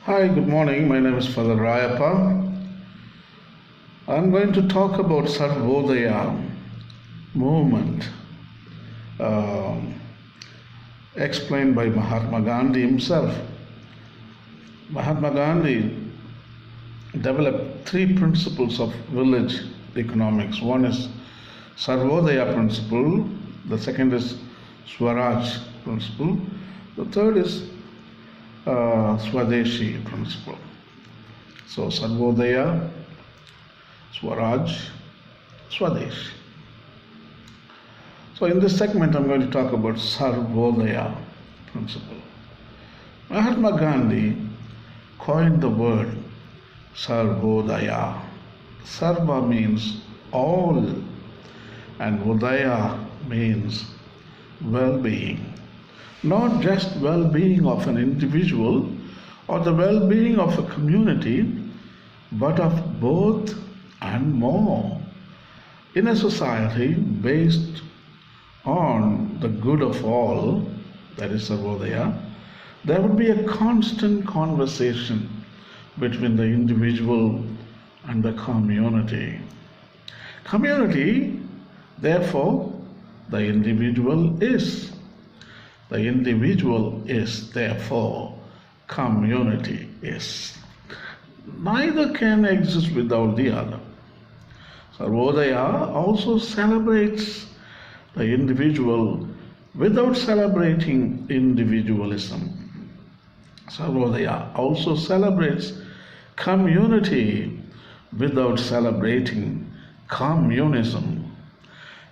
Hi, good morning. My name is Father Rayappa. I'm going to talk about Sarvodaya movement, um, explained by Mahatma Gandhi himself. Mahatma Gandhi developed three principles of village economics. One is Sarvodaya principle, the second is Swaraj principle, the third is Swadeshi principle. So Sarvodaya, Swaraj, Swadeshi. So in this segment I'm going to talk about Sarvodaya principle. Mahatma Gandhi coined the word Sarvodaya. Sarva means all and Vodaya means well-being. Not just well-being of an individual or the well-being of a community, but of both and more. In a society based on the good of all, that is Sarvodaya, there would be a constant conversation between the individual and the community. Community, therefore, the individual is. The individual is, therefore, community is. Neither can exist without the other. Sarvodaya also celebrates the individual without celebrating individualism. Sarvodaya also celebrates community without celebrating communism.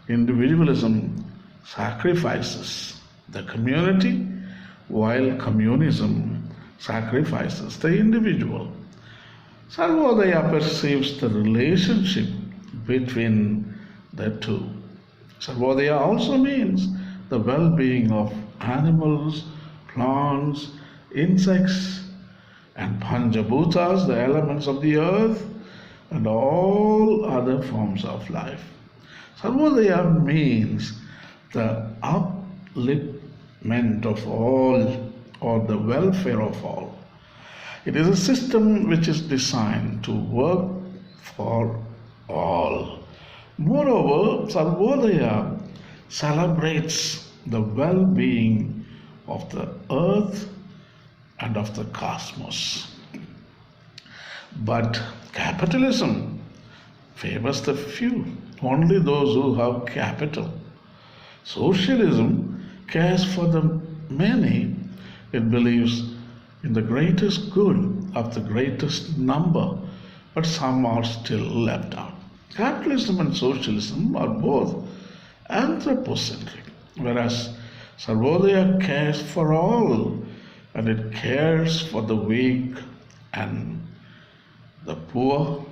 Individualism sacrifices the community, while communism sacrifices the individual. Sarvodaya perceives the relationship between the two. Sarvodaya also means the well-being of animals, plants, insects, and Panchabhutas, the elements of the earth, and all other forms of life. Sarvodaya means the upliftment of all or the welfare of all. It is a system which is designed to work for all. Moreover, Sarvodaya celebrates the well-being of the earth and of the cosmos. But capitalism favors the few, only those who have capital. Socialism cares for the many. It believes in the greatest good of the greatest number, but some are still left out. Capitalism and socialism are both anthropocentric, whereas Sarvodaya cares for all, and it cares for the weak and the poor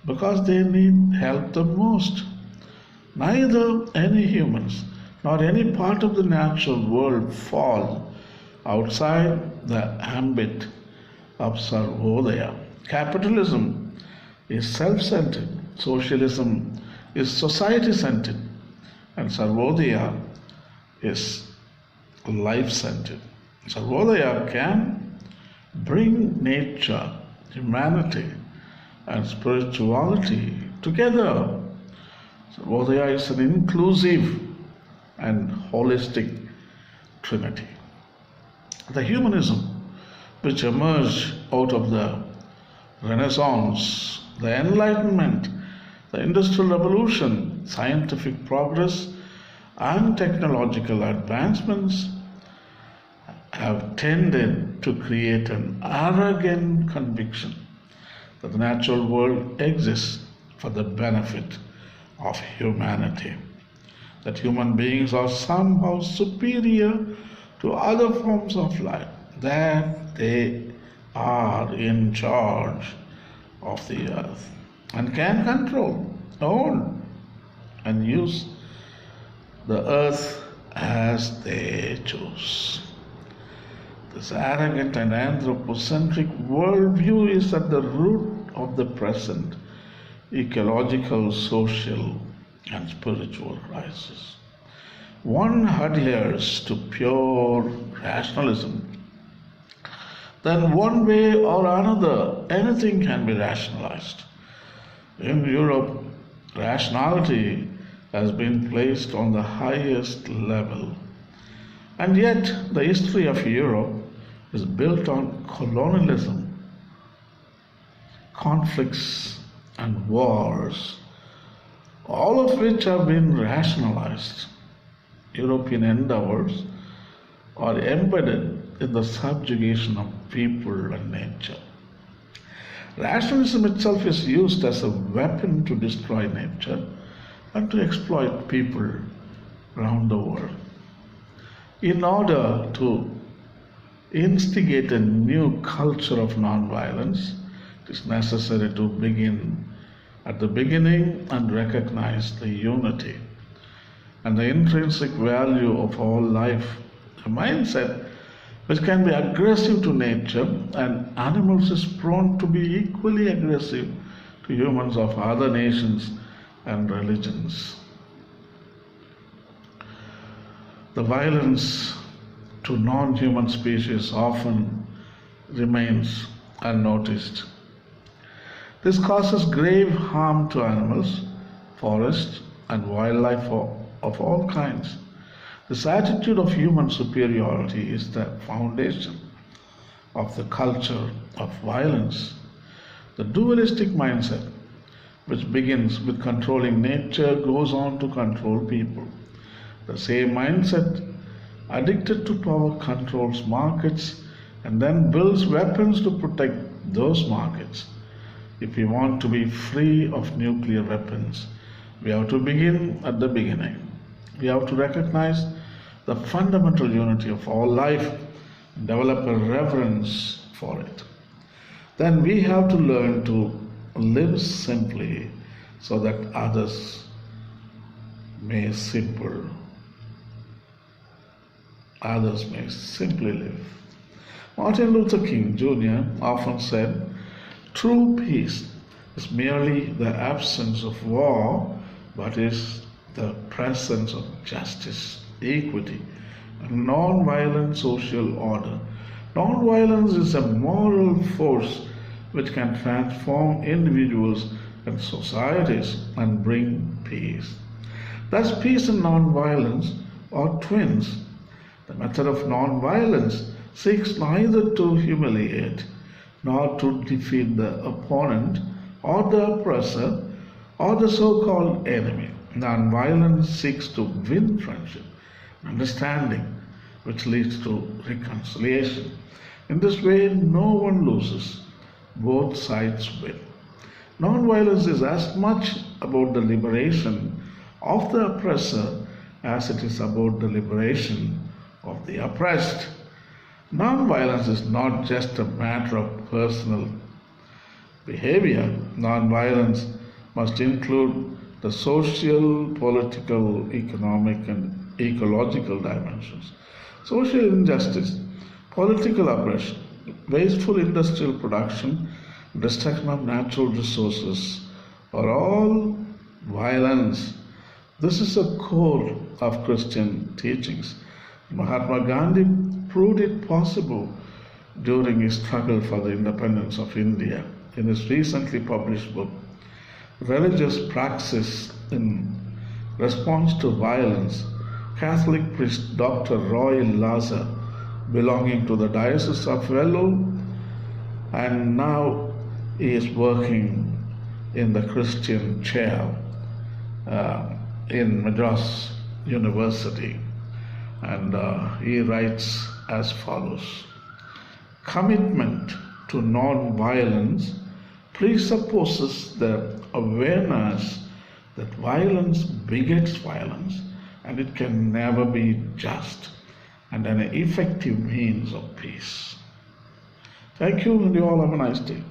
because they need help the most. Neither any humans nor any part of the natural world fall outside the ambit of Sarvodaya. Capitalism is self-centered, socialism is society-centered, and Sarvodaya is life-centered. Sarvodaya can bring nature, humanity, and spirituality together. Sarvodaya is an inclusive and holistic trinity. The humanism which emerged out of the Renaissance, the Enlightenment, the Industrial Revolution, scientific progress, and technological advancements have tended to create an arrogant conviction that the natural world exists for the benefit of humanity, that human beings are somehow superior to other forms of life, that they are in charge of the earth and can control, own, and use the earth as they choose. This arrogant and anthropocentric worldview is at the root of the present ecological, social, and spiritual crisis. One adheres to pure rationalism, then one way or another, anything can be rationalized. In Europe, rationality has been placed on the highest level. And yet, the history of Europe is built on colonialism, conflicts, and wars, all of which have been rationalized. European endeavors are embedded in the subjugation of people and nature. Rationalism itself is used as a weapon to destroy nature and to exploit people around the world. In order to instigate a new culture of nonviolence, it is necessary to begin at the beginning and recognize the unity and the intrinsic value of all life. A mindset which can be aggressive to nature and animals is prone to be equally aggressive to humans of other nations and religions. The violence to non-human species often remains unnoticed. This causes grave harm to animals, forests, and wildlife of all kinds. This attitude of human superiority is the foundation of the culture of violence. The dualistic mindset, which begins with controlling nature, goes on to control people. The same mindset, addicted to power, controls markets and then builds weapons to protect those markets. If we want to be free of nuclear weapons, we have to begin at the beginning. We have to recognize the fundamental unity of all life and develop a reverence for it. Then we have to learn to live simply so that others may simply live. Martin Luther King Jr. often said, "True peace is merely the absence of war, but is the presence of justice, equity, and non-violent social order." Non-violence is a moral force which can transform individuals and societies and bring peace. Thus, peace and non-violence are twins. The method of non-violence seeks neither to humiliate nor to defeat the opponent or the oppressor or the so-called enemy. Non-violence seeks to win friendship, understanding, which leads to reconciliation. In this way, no one loses. Both sides win. Non-violence is as much about the liberation of the oppressor as it is about the liberation of the oppressed. Non-violence is not just a matter of personal behavior. Non-violence must include the social, political, economic, and ecological dimensions. Social injustice, political oppression, wasteful industrial production, destruction of natural resources are all violence. This is a core of Christian teachings. Mahatma Gandhi proved it possible during his struggle for the independence of India. In his recently published book, Religious Praxis in Response to Violence, Catholic priest Dr. Roy Lazar, belonging to the Diocese of Vellore, and now he is working in the Christian chair in Madras University. And he writes as follows: commitment to non-violence presupposes the awareness that violence begets violence and it can never be just and an effective means of peace. Thank you, and you all have a nice day.